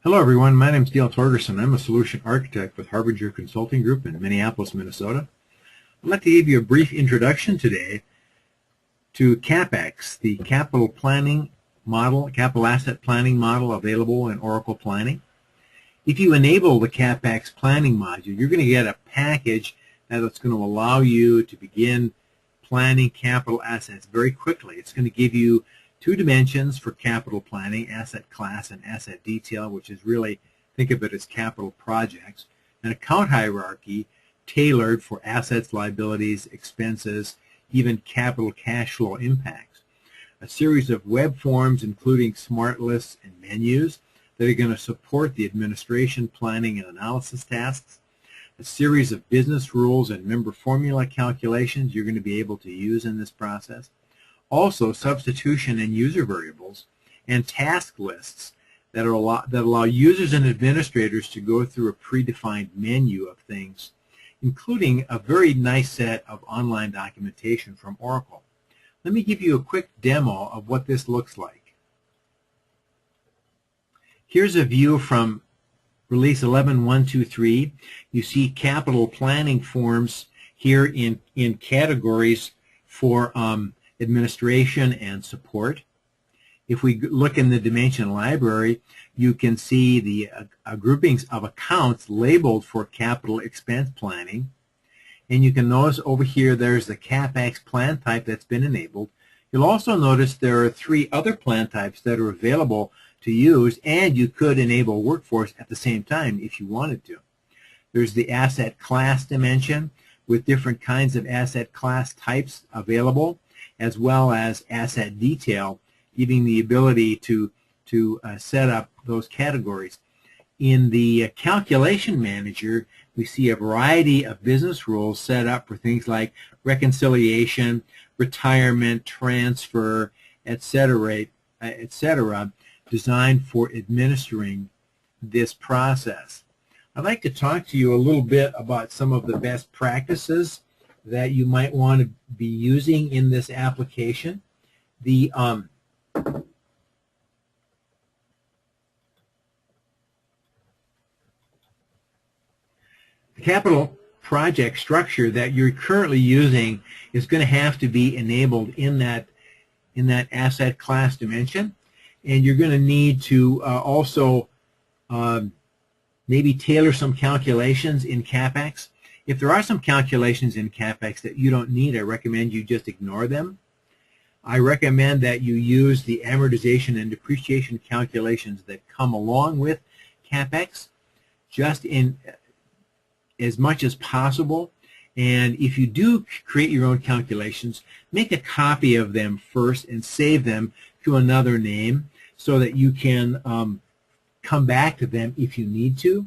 Hello everyone, my name is Dale Torgerson. I'm a solution architect with Harbinger Consulting Group in Minneapolis, Minnesota. I'd like to give you a brief introduction today to Capex, the capital planning model, capital asset planning model available in Oracle Planning. If you enable the Capex planning module, you're going to get a package that's going to allow you to begin planning capital assets very quickly. It's going to give you two dimensions for capital planning, asset class and asset detail, which is really, think of it as capital projects, an account hierarchy tailored for assets, liabilities, expenses, even capital cash flow impacts, a series of web forms including smart lists and menus that are going to support the administration, planning, and analysis tasks, a series of business rules and member formula calculations you're going to be able to use in this process. Also, substitution and user variables and task lists that allow users and administrators to go through a predefined menu of things, including a very nice set of online documentation from Oracle. Let me give you a quick demo of what this looks like. Here's a view from Release 11.123. You see capital planning forms here in categories for administration and support. If we look in the dimension library, you can see the groupings of accounts labeled for capital expense planning. And you can notice over here there's the Capex plan type that's been enabled. You'll also notice there are three other plan types that are available to use, and you could enable workforce at the same time if you wanted to. There's the asset class dimension with different kinds of asset class types available, as well as asset detail, giving the ability to set up those categories. In the calculation manager, we see a variety of business rules set up for things like reconciliation, retirement, transfer, etc., designed for administering this process. I'd like to talk to you a little bit about some of the best practices that you might want to be using in this application. The capital project structure that you're currently using is going to have to be enabled in that asset class dimension, and you're going to need to also maybe tailor some calculations in Capex. If there are some calculations in Capex that you don't need, I recommend you just ignore them. I recommend that you use the amortization and depreciation calculations that come along with Capex just in as much as possible. And if you do create your own calculations, make a copy of them first and save them to another name so that you can come back to them if you need to.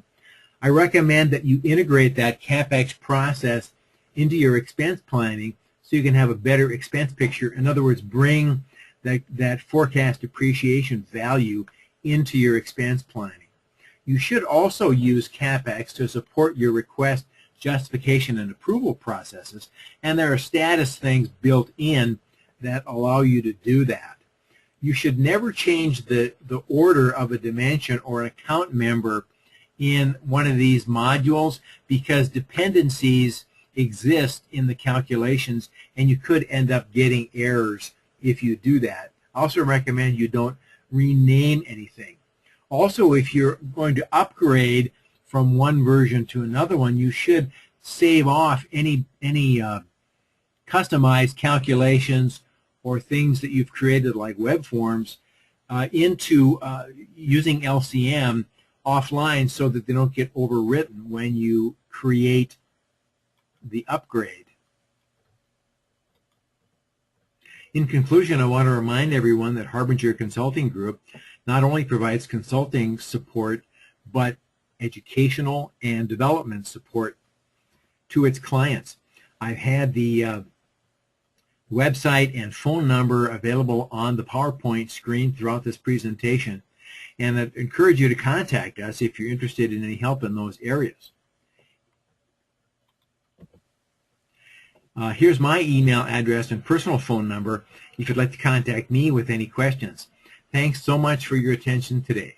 I recommend that you integrate that Capex process into your expense planning so you can have a better expense picture. In other words, bring that forecast depreciation value into your expense planning. You should also use Capex to support your request, justification, and approval processes, and there are status things built in that allow you to do that. You should never change the order of a dimension or an account member in one of these modules because dependencies exist in the calculations and you could end up getting errors if you do that. I also recommend you don't rename anything. Also, if you're going to upgrade from one version to another one, you should save off any customized calculations or things that you've created like web forms into using LCM offline so that they don't get overwritten when you create the upgrade. In conclusion, I want to remind everyone that Harbinger Consulting Group not only provides consulting support, but educational and development support to its clients. I've had the website and phone number available on the PowerPoint screen throughout this presentation, and I encourage you to contact us if you're interested in any help in those areas. Here's my email address and personal phone number if you'd like to contact me with any questions. Thanks so much for your attention today.